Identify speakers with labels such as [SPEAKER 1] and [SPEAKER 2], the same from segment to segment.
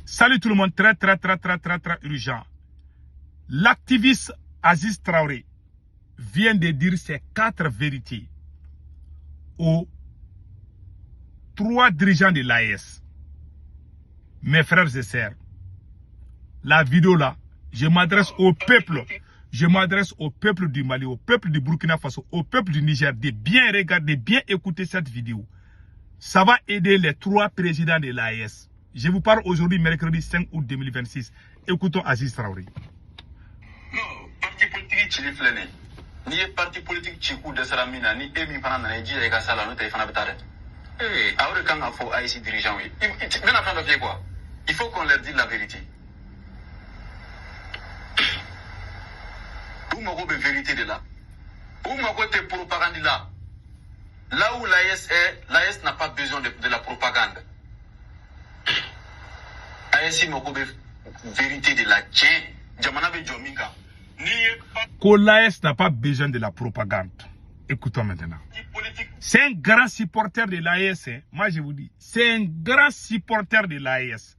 [SPEAKER 1] Salut tout le monde, très urgent. L'activiste Aziz Traoré vient de dire ses 4 vérités aux 3 dirigeants de l'AES. Mes frères et sœurs, la vidéo là, je m'adresse au peuple. Je m'adresse au peuple du Mali, au peuple du Burkina Faso, au peuple du Niger, de bien regarder, bien écouter cette vidéo. Ça va aider les 3 présidents de l'AES. Je vous parle aujourd'hui, mercredi 5 août 2026. Écoutons Aziz Traoré.
[SPEAKER 2] Non, parti politique Chili Flené. Ni parti politique Chikou de Salamina, ni Emi Pana Naiji et Gassala, nous téléphone à Eh, alors quand il faut AIC dirigeant, oui. Bien après de faire quoi? Il faut qu'on leur dise la vérité. Où m'a de vérité de là? Où m'a côté propagande là? Là où l'AES est, l'AES n'a pas besoin de la propagande. AES m'a vérité de la tien. Jamanabe Jominka.
[SPEAKER 1] Que l'AES n'a pas besoin de la propagande. Écoutons maintenant. C'est un grand supporter de l'AES. Hein. Moi, je vous dis, c'est un grand supporter de l'AES.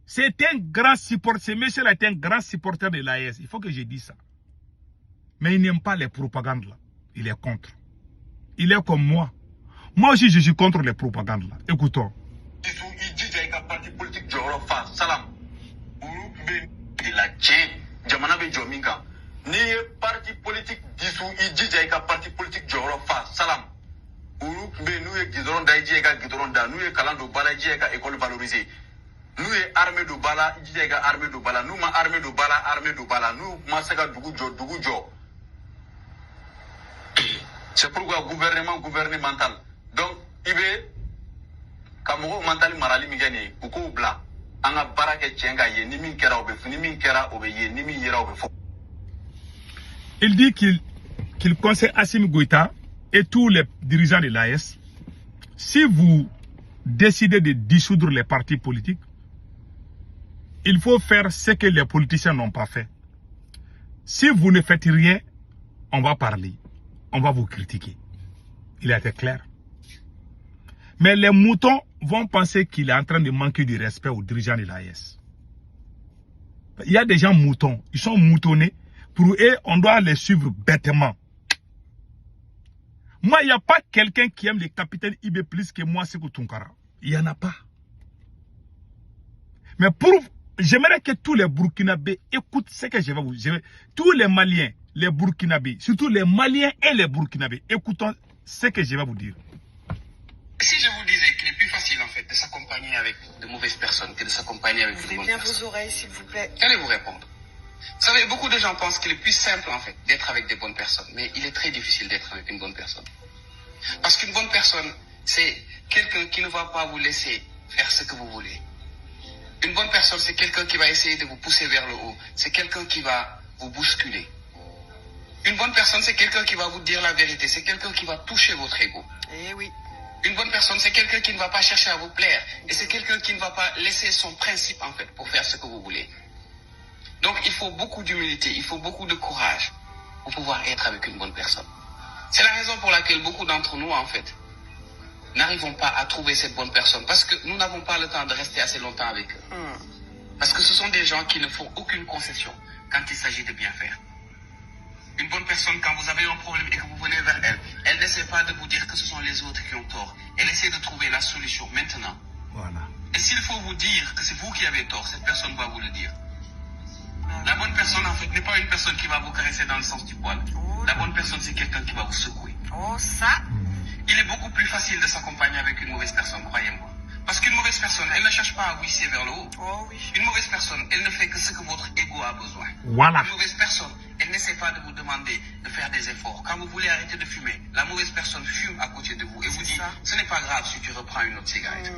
[SPEAKER 1] C'est un grand supporter. Ce monsieur-là est un grand supporter de l'AES. Il faut que je dise ça. Mais il n'aime pas les propagandes là. Il est contre. Il est comme moi. Moi aussi, je suis contre les propagandes là. Écoutons.
[SPEAKER 2] Ni parti politique dissous, il dit qu'il y a parti politique Jorofa, salam. Nous sommes Gidron, nous sommes Kalando Bala, école valorisée. Nous sommes armée de Bala, il dit qu'il y a armée de Bala. Nous sommes armée de Bala, nous sommes Dougoujo. C'est pourquoi gouvernemental. Donc, il veut, comme mental marali migani, beaucoup blanc. Anga barake tchenga ye, ni min kera obe, ni min kera obe ye, ni min yera obe fo.
[SPEAKER 1] Il dit qu'il conseille Assimi Goïta et tous les dirigeants de l'AES, si vous décidez de dissoudre les partis politiques, il faut faire ce que les politiciens n'ont pas fait. Si vous ne faites rien, on va parler, on va vous critiquer. Il a été clair. Mais les moutons vont penser qu'il est en train de manquer de respect aux dirigeants de l'AES. Il y a des gens moutons, ils sont moutonnés. Pour eux, on doit les suivre bêtement. Moi, il n'y a pas quelqu'un qui aime le capitaine Ibé plus que moi, Sékou Tounkara. Il n'y en a pas. Mais j'aimerais que tous les Burkinabés écoutent ce que je vais vous dire. Tous les Maliens, les Burkinabés, surtout les Maliens et les Burkinabés, écoutons ce que je vais vous dire.
[SPEAKER 2] Si je vous disais qu'il est plus facile en fait de s'accompagner avec de mauvaises personnes que de s'accompagner avec de bonnes personnes.
[SPEAKER 3] Ouvrez bien vos oreilles, s'il vous plaît.
[SPEAKER 2] Allez-vous répondre. Vous savez, beaucoup de gens pensent qu'il est plus simple en fait d'être avec des bonnes personnes, mais il est très difficile d'être avec une bonne personne. Parce qu'une bonne personne, c'est quelqu'un qui ne va pas vous laisser faire ce que vous voulez. Une bonne personne, c'est quelqu'un qui va essayer de vous pousser vers le haut. C'est quelqu'un qui va vous bousculer. Une bonne personne, c'est quelqu'un qui va vous dire la vérité. C'est quelqu'un qui va toucher votre ego.
[SPEAKER 3] Eh oui.
[SPEAKER 2] Une bonne personne, c'est quelqu'un qui ne va pas chercher à vous plaire. Et c'est quelqu'un qui ne va pas laisser son principe en fait pour faire ce que vous voulez. Donc, il faut beaucoup d'humilité, il faut beaucoup de courage pour pouvoir être avec une bonne personne. C'est la raison pour laquelle beaucoup d'entre nous, en fait, n'arrivons pas à trouver cette bonne personne parce que nous n'avons pas le temps de rester assez longtemps avec eux. Parce que ce sont des gens qui ne font aucune concession quand il s'agit de bien faire. Une bonne personne, quand vous avez un problème et que vous venez vers elle, elle n'essaie pas de vous dire que ce sont les autres qui ont tort. Elle essaie de trouver la solution maintenant.
[SPEAKER 1] Voilà.
[SPEAKER 2] Et s'il faut vous dire que c'est vous qui avez tort, cette personne va vous le dire. La bonne personne, en fait, n'est pas une personne qui va vous caresser dans le sens du poil. La bonne personne, c'est quelqu'un qui va vous secouer.
[SPEAKER 3] Oh, ça.
[SPEAKER 2] Il est beaucoup plus facile de s'accompagner avec une mauvaise personne, croyez-moi. Parce qu'une mauvaise personne, elle ne cherche pas à vous hisser vers le haut.
[SPEAKER 3] Oh oui.
[SPEAKER 2] Une mauvaise personne, elle ne fait que ce que votre ego a besoin.
[SPEAKER 1] Voilà.
[SPEAKER 2] Une mauvaise personne, elle n'essaie pas de vous demander de faire des efforts. Quand vous voulez arrêter de fumer, la mauvaise personne fume à côté de vous et vous dit, ce n'est pas grave si tu reprends une autre cigarette.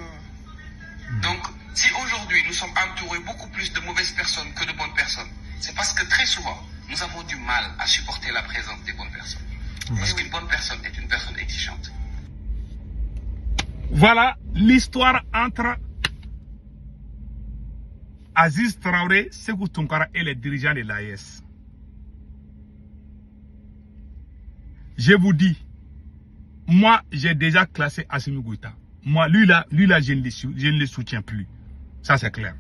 [SPEAKER 2] Donc, si aujourd'hui nous sommes entourés beaucoup plus de mauvaises personnes que de bonnes personnes, c'est parce que très souvent, nous avons du mal à supporter la présence des bonnes personnes. Parce qu'une bonne personne est une personne exigeante.
[SPEAKER 1] Voilà l'histoire entre Aziz Traoré, Sékou Tounkara et les dirigeants de l'AES. Je vous dis, moi j'ai déjà classé Assimi Goïta. Moi, lui là, je ne le soutiens plus. Ça, c'est clair.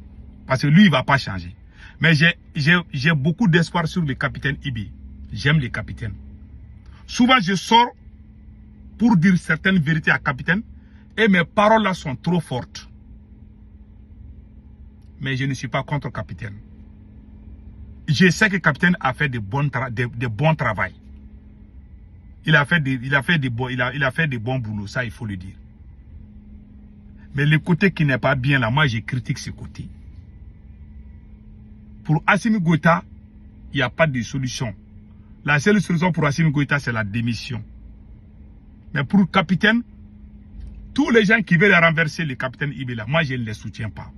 [SPEAKER 1] Parce que lui, il ne va pas changer. Mais j'ai beaucoup d'espoir sur le capitaine Ibe. J'aime les capitaines. Souvent, je sors pour dire certaines vérités à capitaine et mes paroles là sont trop fortes. Mais je ne suis pas contre capitaine. Je sais que capitaine a fait de bons travail. Il a fait des bons boulots, ça il faut le dire. Mais le côté qui n'est pas bien là, moi je critique ce côté. Pour Assimi Goïta, il n'y a pas de solution. La seule solution pour Assimi Goïta, c'est la démission. Mais pour le capitaine, tous les gens qui veulent renverser le capitaine Ibe là, moi je ne les soutiens pas.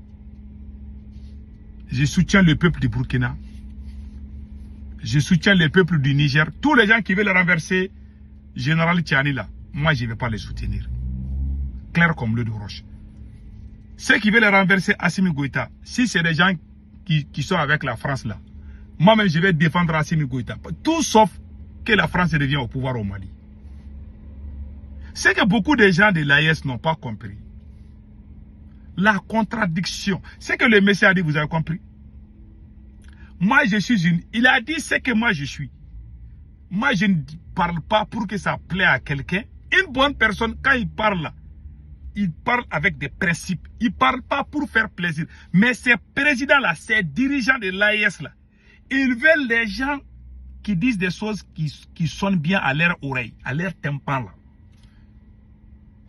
[SPEAKER 1] Je soutiens le peuple du Burkina. Je soutiens le peuple du Niger. Tous les gens qui veulent renverser Général Tchani là, moi je ne vais pas les soutenir. Clair comme l'eau de roche. Ceux qui veulent renverser Assimi Goïta, si c'est des gens qui sont avec la France là, moi-même je vais défendre Assimi Goïta. Tout sauf que la France revient au pouvoir au Mali. C'est que beaucoup de gens de l'AES n'ont pas compris. La contradiction. C'est que le Messie a dit, vous avez compris? Moi je suis une... Il a dit ce que moi je suis. Moi je ne parle pas pour que ça plaît à quelqu'un. Une bonne personne, quand il parle là, il parle avec des principes. Il ne parle pas pour faire plaisir. Mais ces présidents-là, ces dirigeants de l'AES là, ils veulent les gens qui disent des choses qui sonnent bien à leur oreille, à leur tympan là.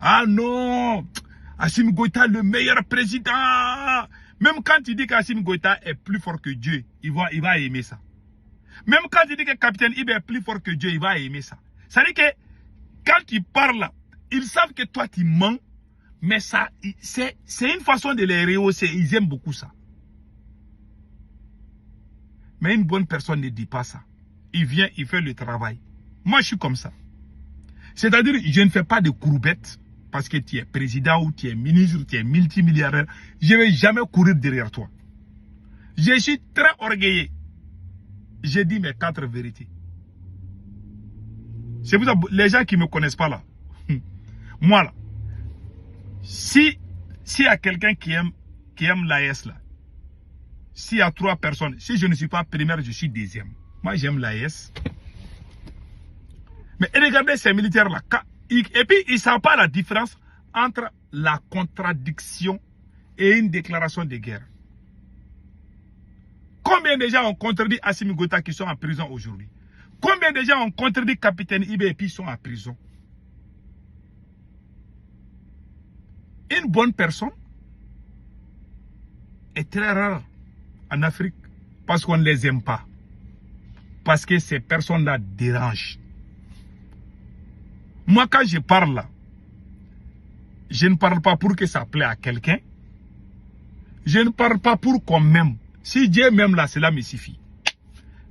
[SPEAKER 1] Ah non, Assimi Goïta le meilleur président. Même quand il dit qu'Assimi Goïta est plus fort que Dieu, il va aimer ça. Même quand il dit que Capitaine Ibe est plus fort que Dieu, il va aimer ça. Ça veut dire que quand il parle là, ils savent que toi tu mens. Mais ça, c'est une façon de les rehausser. Ils aiment beaucoup ça. Mais une bonne personne ne dit pas ça. Il vient, il fait le travail. Moi, je suis comme ça. C'est-à-dire, je ne fais pas de courbettes parce que tu es président ou tu es ministre, ou tu es multimilliardaire. Je ne vais jamais courir derrière toi. Je suis très orgueilleux. J'ai dit mes 4 vérités. C'est pour ça, les gens qui ne me connaissent pas là. Moi là. S'il y a quelqu'un qui aime l'AES là, s'il y a 3 personnes, si je ne suis pas première, je suis deuxième. Moi j'aime l'AES. Mais regardez ces militaires là. Et puis ils ne savent pas la différence entre la contradiction et une déclaration de guerre. Combien de gens ont contredit Assimi Goïta qui sont en prison aujourd'hui? Combien de gens ont contredit Capitaine Ibe et puis sont en prison? Une bonne personne est très rare en Afrique parce qu'on ne les aime pas. Parce que ces personnes-là dérangent. Moi, quand je parle là, je ne parle pas pour que ça plaît à quelqu'un. Je ne parle pas pour qu'on m'aime. Si Dieu m'aime là, cela me suffit.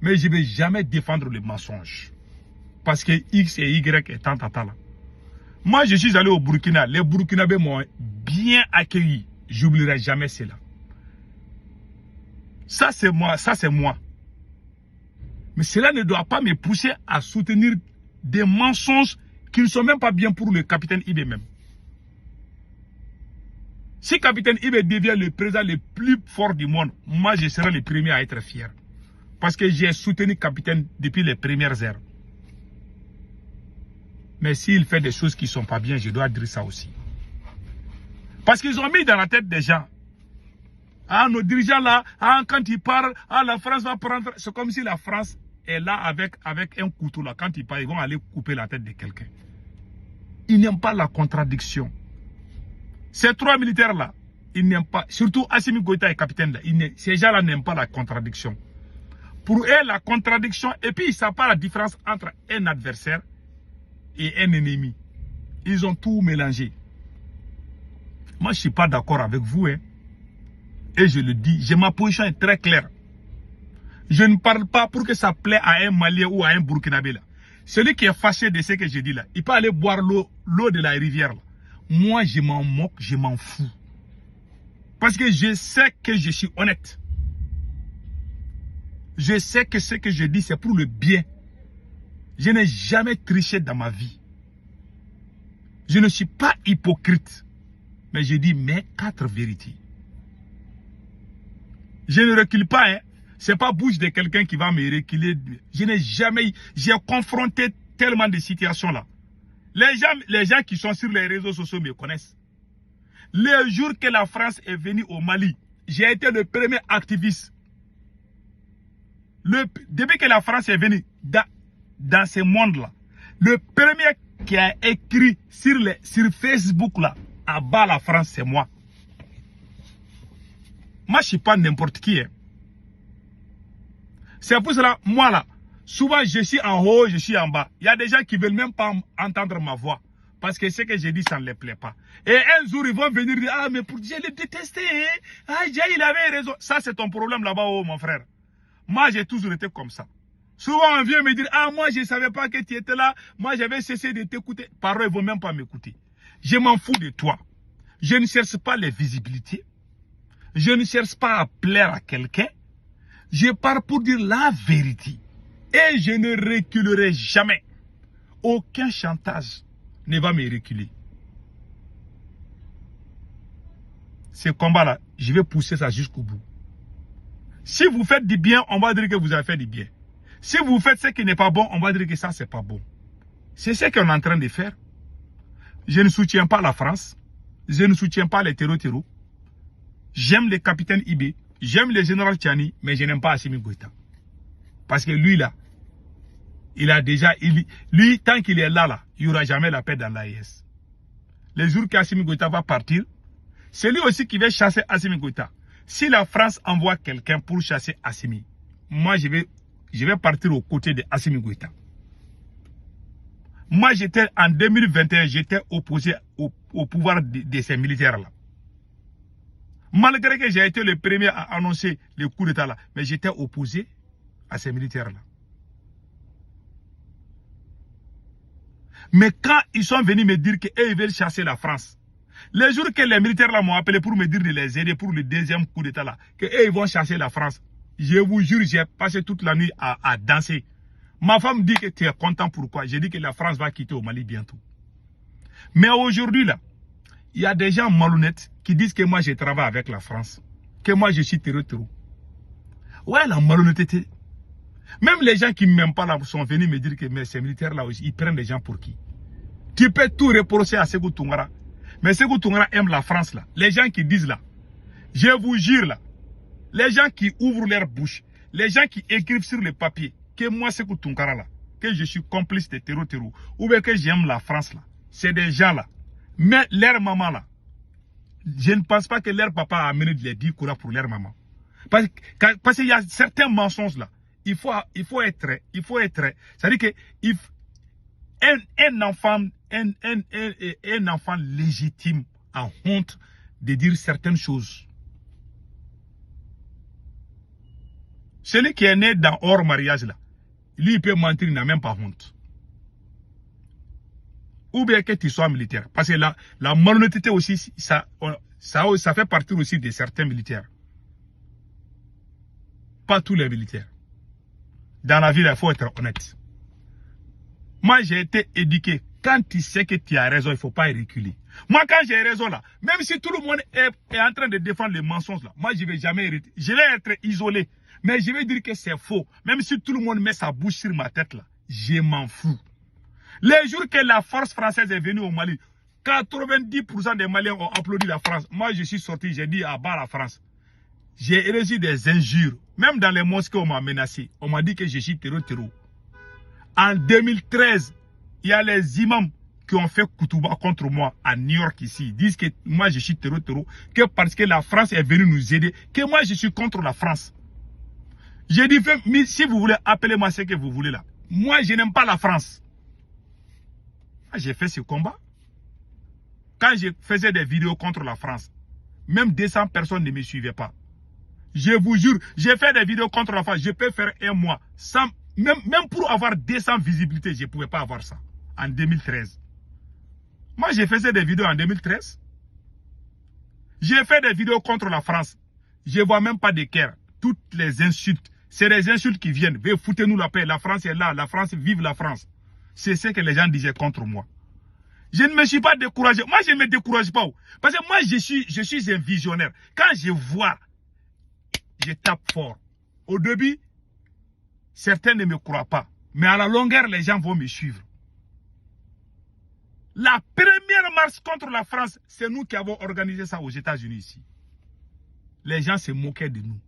[SPEAKER 1] Mais je ne vais jamais défendre le mensonge. Parce que X et Y est tant là. Moi, je suis allé au Burkina. Les Burkinabés m'ont bien accueilli. J'oublierai jamais cela. Ça, c'est moi. Ça, c'est moi. Mais cela ne doit pas me pousser à soutenir des mensonges qui ne sont même pas bien pour le capitaine Ibe même. Si capitaine Ibe devient le président le plus fort du monde, moi, je serai le premier à être fier. Parce que j'ai soutenu capitaine depuis les premières heures. Mais s'il fait des choses qui ne sont pas bien, je dois dire ça aussi. Parce qu'ils ont mis dans la tête des gens. Ah, nos dirigeants là, ah, quand ils parlent, ah, la France va prendre. C'est comme si la France est là avec un couteau là. Quand ils parlent, ils vont aller couper la tête de quelqu'un. Ils n'aiment pas la contradiction. Ces 3 militaires là, ils n'aiment pas, surtout Assimi Goïta et capitaine là, ces gens là n'aiment pas la contradiction. Pour eux, la contradiction, et puis ils ne savent pas la différence entre un adversaire et un ennemi. Ils ont tout mélangé. Moi, je ne suis pas d'accord avec vous. Hein. Et je le dis, ma position est très claire. Je ne parle pas pour que ça plaît à un Malien ou à un Burkinabé. Là. Celui qui est fâché de ce que je dis là, il peut aller boire l'eau de la rivière. Là. Moi, je m'en moque, je m'en fous. Parce que je sais que je suis honnête. Je sais que ce que je dis, c'est pour le bien. Je n'ai jamais triché dans ma vie. Je ne suis pas hypocrite. Mais je dis mes 4 vérités. Je ne recule pas, hein. C'est pas bouche de quelqu'un qui va me reculer. Je n'ai jamais... J'ai confronté tellement de situations là. Les gens qui sont sur les réseaux sociaux me connaissent. Le jour que la France est venue au Mali, j'ai été le premier activiste. Depuis que la France est venue dans ce monde-là, le premier qui a écrit sur Facebook là, à bas la France, c'est moi. Moi, je ne suis pas n'importe qui. Hein. C'est pour cela, moi là, souvent je suis en haut, je suis en bas. Il y a des gens qui ne veulent même pas entendre ma voix. Parce que ce que j'ai dit, ça ne les plaît pas. Et un jour, ils vont venir dire, ah, mais pour Dieu, je l'ai détesté. Hein? Ah, il avait raison. Ça, c'est ton problème là-bas, oh, mon frère. Moi, j'ai toujours été comme ça. Souvent, on vient me dire, ah, moi, je ne savais pas que tu étais là. Moi, j'avais cessé de t'écouter. Par eux, ils ne vont même pas m'écouter. Je m'en fous de toi. Je ne cherche pas les visibilités. Je ne cherche pas à plaire à quelqu'un. Je pars pour dire la vérité. Et je ne reculerai jamais. Aucun chantage ne va me reculer. Ce combat-là, je vais pousser ça jusqu'au bout. Si vous faites du bien, on va dire que vous avez fait du bien. Si vous faites ce qui n'est pas bon, on va dire que ça, c'est pas bon. C'est ce qu'on est en train de faire. Je ne soutiens pas la France. Je ne soutiens pas les terreaux. J'aime le capitaine Ibé. J'aime le général Tchani, mais je n'aime pas Assimi Goïta. Parce que lui, là, il a déjà... Lui, tant qu'il est là, il n'y aura jamais la paix dans l'AES. Le jour qu'Assimi Goïta va partir, c'est lui aussi qui va chasser Assimi Goïta. Si la France envoie quelqu'un pour chasser Assimi, moi, je vais partir aux côtés de Assimi Goïta. Moi, en 2021, j'étais opposé au pouvoir de ces militaires-là. Malgré que j'ai été le premier à annoncer le coup d'État là, mais j'étais opposé à ces militaires-là. Mais quand ils sont venus me dire qu'ils veulent chasser la France, les jours que les militaires là m'ont appelé pour me dire de les aider pour le deuxième coup d'État là, qu'ils vont chasser la France, je vous jure, j'ai passé toute la nuit à danser. Ma femme dit que tu es content, pourquoi? J'ai dit que la France va quitter au Mali bientôt. Mais aujourd'hui là, il y a des gens malhonnêtes qui disent que moi je travaille avec la France, que moi je suis terreau. Ouais, la malhonnêteté. Même les gens qui ne m'aiment pas là sont venus me dire que mais ces militaires là aussi, ils prennent les gens pour qui? Tu peux tout reprocher à Sékou Toungara. Mais Sékou Toungara aime la France là. Les gens qui disent là, je vous jure là, les gens qui ouvrent leur bouche, les gens qui écrivent sur le papier que moi Sékou Toungara là, que je suis complice de terreau, ou bien que j'aime la France là, c'est des gens là. Mais leur maman là, je ne pense pas que leur papa a amené de les 10 courants pour leur maman. Parce qu'il y a certains mensonges là. Il faut être, c'est-à-dire que un enfant légitime a honte de dire certaines choses. Celui qui est né dans hors mariage là, lui il peut mentir, il n'a même pas honte. Ou bien que tu sois militaire. Parce que la malhonnêteté aussi, ça fait partie aussi de certains militaires. Pas tous les militaires. Dans la vie, il faut être honnête. Moi, j'ai été éduqué. Quand tu sais que tu as raison, il ne faut pas reculer. Moi, quand j'ai raison là, même si tout le monde est en train de défendre les mensonges là, moi, je ne vais jamais hériter. Je vais être isolé. Mais je vais dire que c'est faux. Même si tout le monde met sa bouche sur ma tête là, je m'en fous. Les jours que la force française est venue au Mali, 90% des Maliens ont applaudi la France. Moi, je suis sorti, j'ai dit à bas la France. J'ai reçu des injures. Même dans les mosquées, on m'a menacé. On m'a dit que je suis terreau. En 2013, il y a les imams qui ont fait Koutouba contre moi à New York ici. Ils disent que moi, je suis terreau. Que parce que la France est venue nous aider, que moi, je suis contre la France. J'ai dit, si vous voulez, appelez-moi ce que vous voulez là. Moi, je n'aime pas la France. J'ai fait ce combat. Quand je faisais des vidéos contre la France, même 200 personnes ne me suivaient pas. Je vous jure, j'ai fait des vidéos contre la France. Je peux faire un mois. Sans, même pour avoir 200 visibilités, je ne pouvais pas avoir ça. En 2013. Moi, j'ai fait des vidéos en 2013. J'ai fait des vidéos contre la France. Je ne vois même pas de cœur. Toutes les insultes. C'est des insultes qui viennent. Foutez-nous la paix. La France est là. La France, vive la France. C'est ce que les gens disaient contre moi. Je ne me suis pas découragé. Moi, je ne me décourage pas. Parce que moi, je suis un visionnaire. Quand je vois, je tape fort. Au début, certains ne me croient pas. Mais à la longueur, les gens vont me suivre. La première marche contre la France, c'est nous qui avons organisé ça aux États-Unis ici. Les gens se moquaient de nous.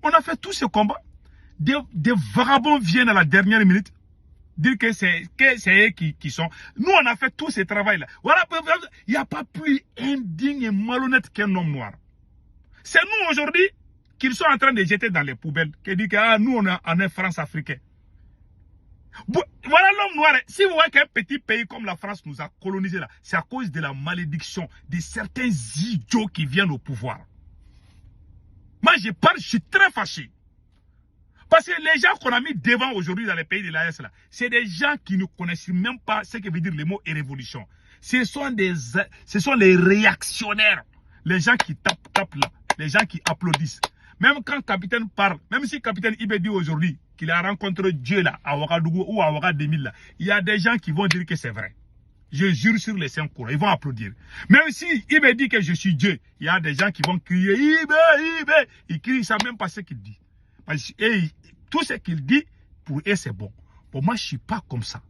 [SPEAKER 1] On a fait tous ce combat. Des vagabonds viennent à la dernière minute dire que c'est eux qui sont. Nous, on a fait tout ce travail-là. Voilà, il n'y a pas plus indigne et malhonnête qu'un homme noir. C'est nous aujourd'hui qu'ils sont en train de jeter dans les poubelles. Qui dit que nous, on est France africaine. Voilà l'homme noir. Si vous voyez qu'un petit pays comme la France nous a colonisé là, c'est à cause de la malédiction de certains idiots qui viennent au pouvoir. Moi, je suis très fâché. Parce que les gens qu'on a mis devant aujourd'hui dans les pays de l'AES là, c'est des gens qui ne connaissent même pas ce que veut dire le mot et révolution. Ce sont les réactionnaires. Les gens qui tapent là. Les gens qui applaudissent. Même quand le capitaine parle, même si le capitaine Ibé dit aujourd'hui qu'il a rencontré Dieu là, à Ouagadougou ou à Ouaga 2000 là, il y a des gens qui vont dire que c'est vrai. Je jure sur les saints courants, ils vont applaudir. Même si Ibé dit que je suis Dieu, il y a des gens qui vont crier Ibé, Ibé. Ils crient, ils ne savent même pas ce qu'il dit. Et tout ce qu'il dit, pour eux c'est bon. Pour moi, je ne suis pas comme ça.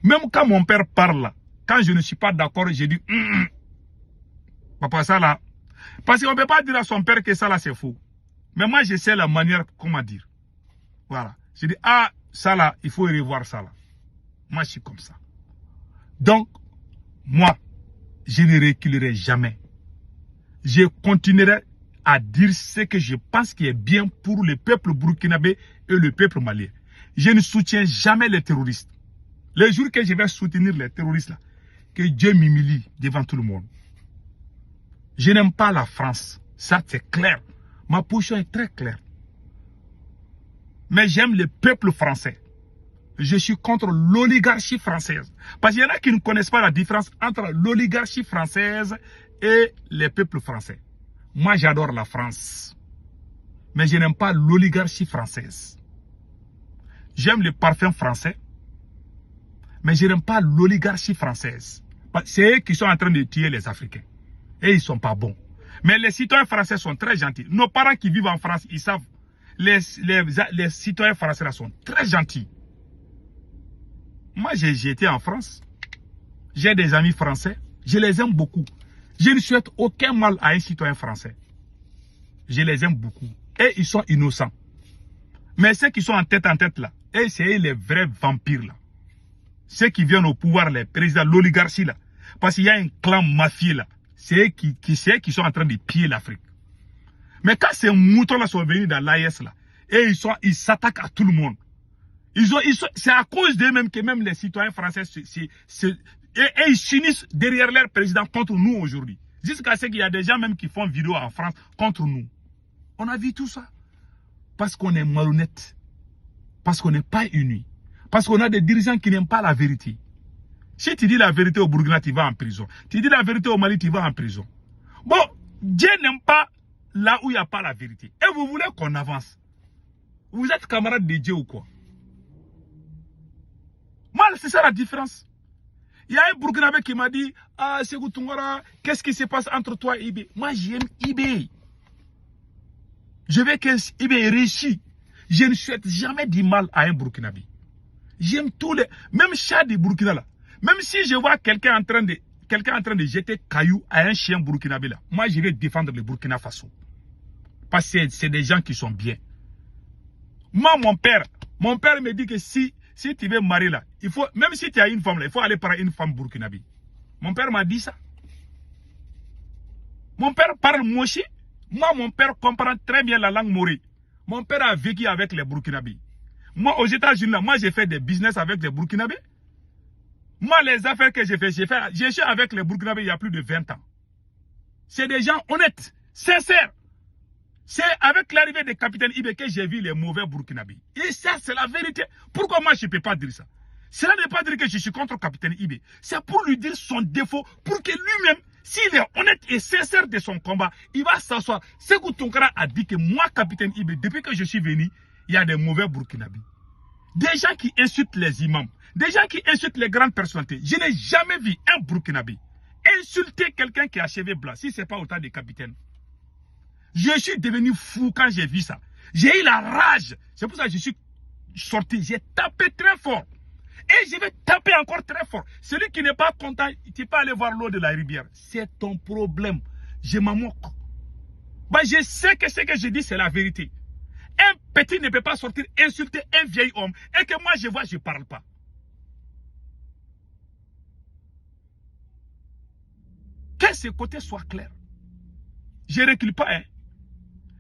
[SPEAKER 1] Même quand mon père parle là, quand je ne suis pas d'accord, je dis papa, ça là. Parce qu'on ne peut pas dire à son père que ça là c'est faux. Mais moi, je sais la manière, comment dire. Voilà. Je dis, ah, ça là, il faut revoir ça là. Moi, je suis comme ça. Donc, moi, je ne reculerai jamais. Je continuerai à dire ce que je pense qui est bien pour le peuple burkinabé et le peuple malien. Je ne soutiens jamais les terroristes. Le jour que je vais soutenir les terroristes là, que Dieu m'humilie devant tout le monde. Je n'aime pas la France. Ça, c'est clair. Ma position est très claire. Mais j'aime le peuple français. Je suis contre l'oligarchie française. Parce qu'il y en a qui ne connaissent pas la différence entre l'oligarchie française et les peuples français. Moi, j'adore la France. Mais je n'aime pas l'oligarchie française. J'aime le parfum français. Mais je n'aime pas l'oligarchie française. C'est eux qui sont en train de tuer les Africains. Et ils ne sont pas bons. Mais les citoyens français sont très gentils. Nos parents qui vivent en France, ils savent. Les citoyens français là sont très gentils. Moi, j'ai été en France. J'ai des amis français. Je les aime beaucoup. Je ne souhaite aucun mal à un citoyen français. Je les aime beaucoup. Et ils sont innocents. Mais ceux qui sont en tête là, et c'est les vrais vampires là. Ceux qui viennent au pouvoir, les présidents, l'oligarchie là. Parce qu'il y a un clan mafieux là. C'est eux qui sont en train de piller l'Afrique. Mais quand ces moutons-là sont venus dans l'AES, là, et ils s'attaquent à tout le monde. C'est à cause d'eux-mêmes que même les citoyens français et ils s'unissent derrière leur président contre nous aujourd'hui. Jusqu'à ce qu'il y a des gens même qui font vidéo en France contre nous. On a vu tout ça. Parce qu'on est malhonnête. Parce qu'on n'est pas unis. Parce qu'on a des dirigeants qui n'aiment pas la vérité. Si tu dis la vérité au Burkina, tu vas en prison. Tu dis la vérité au Mali, tu vas en prison. Bon, Dieu n'aime pas là où il n'y a pas la vérité. Et vous voulez qu'on avance. Vous êtes camarade de Dieu ou quoi? Moi, c'est ça la différence. Il y a un Burkinabé qui m'a dit, ah, Sékou Toungara, qu'est-ce qui se passe entre toi et Ibé? Moi, j'aime Ibé. Je veux que Ibé réussisse. Je ne souhaite jamais du mal à un Burkinabé. J'aime tous les... Même chat du Burkina là. Même si je vois quelqu'un en train de jeter cailloux à un chien burkinabé là, moi je vais défendre le Burkina Faso. Parce que c'est des gens qui sont bien. Moi, mon père me dit que si tu veux marier là, il faut, même si tu as une femme là, il faut aller par une femme burkinabé. Mon père m'a dit ça. Mon père parle mochi. Moi, mon père comprend très bien la langue morée. Mon père a vécu avec les Burkinabés. Moi, aux États-Unis là, moi j'ai fait des business avec les Burkinabés. Moi, les affaires que j'ai fait avec les Burkinabés il y a plus de 20 ans. C'est des gens honnêtes, sincères. C'est avec l'arrivée du capitaine Ibé que j'ai vu les mauvais Burkinabés. Et ça, c'est la vérité. Pourquoi moi, je ne peux pas dire ça? Cela ne veut pas dire que je suis contre le capitaine Ibé. C'est pour lui dire son défaut, pour que lui-même, s'il est honnête et sincère de son combat, il va s'asseoir. Sékou Toungara a dit que moi, capitaine Ibé, depuis que je suis venu, il y a des mauvais Burkinabés. Des gens qui insultent les imams. Des gens qui insultent les grandes personnalités. Je n'ai jamais vu un Burkinabé insulter quelqu'un qui a cheveux blancs, si ce n'est pas autant de capitaines. Je suis devenu fou quand j'ai vu ça. J'ai eu la rage. C'est pour ça que je suis sorti. J'ai tapé très fort. Et je vais taper encore très fort. Celui qui n'est pas content, tu peux aller voir l'eau de la rivière. C'est ton problème. Je m'en moque. Bah, je sais que ce que je dis, c'est la vérité. Un petit ne peut pas sortir insulter un vieil homme. Et que moi, je vois, je ne parle pas. Que ce côté soit clair. Je ne recule pas. Hein.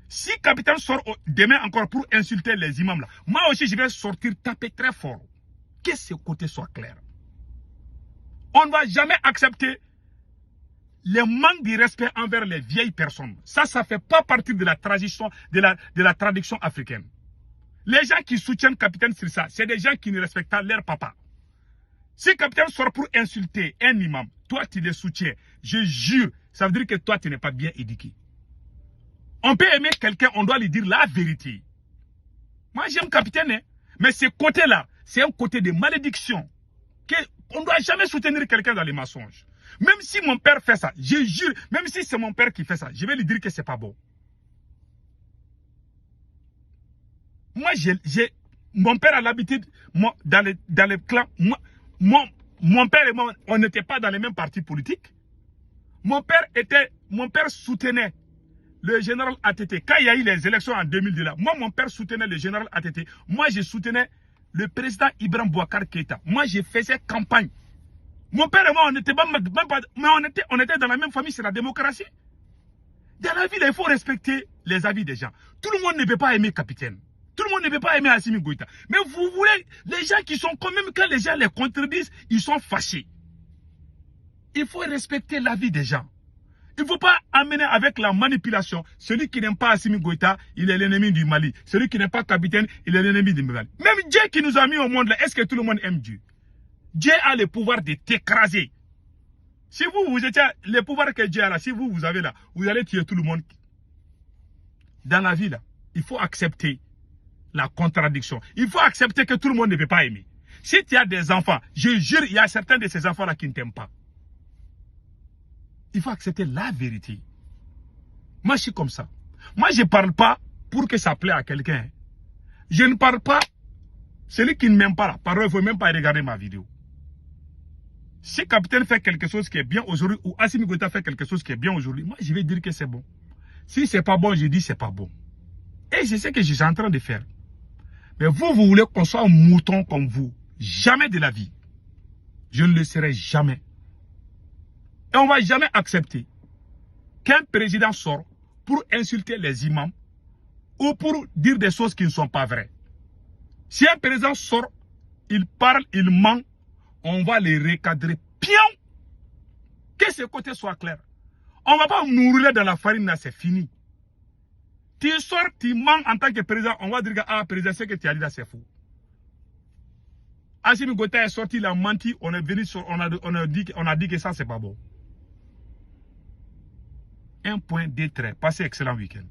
[SPEAKER 1] Si capitaine sort demain encore pour insulter les imams là, moi aussi, je vais sortir taper très fort. Que ce côté soit clair. On ne va jamais accepter le manque de respect envers les vieilles personnes. Ça ne fait pas partie de la tradition, de la traduction africaine. Les gens qui soutiennent Capitaine sur ça, c'est des gens qui ne respectent pas leur papa. Si Capitaine sort pour insulter un imam, toi tu le soutiens, je jure, ça veut dire que toi tu n'es pas bien éduqué. On peut aimer quelqu'un, on doit lui dire la vérité. Moi j'aime Capitaine, hein, mais ce côté-là, c'est un côté de malédiction. On ne doit jamais soutenir quelqu'un dans les mensonges. Même si mon père fait ça, je jure, même si c'est mon père qui fait ça, je vais lui dire que c'est pas bon. Moi, mon père a l'habitude, dans les clans, mon père et moi, on n'était pas dans les mêmes partis politiques. Mon père soutenait le général ATT. Quand il y a eu les élections en 2002, là, moi, mon père soutenait le général ATT. Moi, je soutenais le président Ibrahim Boubacar Keïta. Moi, je faisais campagne. Mon père et moi, on n'était pas, mais on était dans la même famille, c'est la démocratie. Dans la vie, il faut respecter les avis des gens. Tout le monde ne peut pas aimer Capitaine. Tout le monde ne peut pas aimer Assimi Goïta. Mais vous voulez, les gens qui sont quand même, quand les gens les contredisent, ils sont fâchés. Il faut respecter l'avis des gens. Il ne faut pas amener avec la manipulation. Celui qui n'aime pas Assimi Goïta, il est l'ennemi du Mali. Celui qui n'aime pas Capitaine, il est l'ennemi du Mali. Même Dieu qui nous a mis au monde là, est-ce que tout le monde aime Dieu? Dieu a le pouvoir de t'écraser. Si vous étiez le pouvoir que Dieu a là, si vous avez là, vous allez tuer tout le monde. Dans la vie là, il faut accepter la contradiction. Il faut accepter que tout le monde ne peut pas aimer. Si tu as des enfants, je jure, il y a certains de ces enfants là qui ne t'aiment pas. Il faut accepter la vérité. Moi, je suis comme ça. Moi, je ne parle pas pour que ça plaise à quelqu'un. Je ne parle pas. Celui qui ne m'aime pas là, par exemple, il ne faut même pas regarder ma vidéo. Si Capitaine fait quelque chose qui est bien aujourd'hui, ou Assimi Goïta fait quelque chose qui est bien aujourd'hui, moi, je vais dire que c'est bon. Si ce n'est pas bon, je dis c'est pas bon. Et c'est ce que je suis en train de faire. Mais vous voulez qu'on soit un mouton comme vous. Jamais de la vie. Je ne le serai jamais. Et on ne va jamais accepter qu'un président sorte pour insulter les imams ou pour dire des choses qui ne sont pas vraies. Si un président sort, il parle, il ment, on va les recadrer. Pion! Que ce côté soit clair. On ne va pas nous rouler dans la farine, là, c'est fini. Tu sors, tu mens en tant que président, on va dire, ah, président, ce que tu as dit là, c'est fou. Assimi Goïta est sorti, il a menti, on est venu sur, on a dit que ça, c'est pas bon. 1 point, 2 traits. Passez excellent week-end.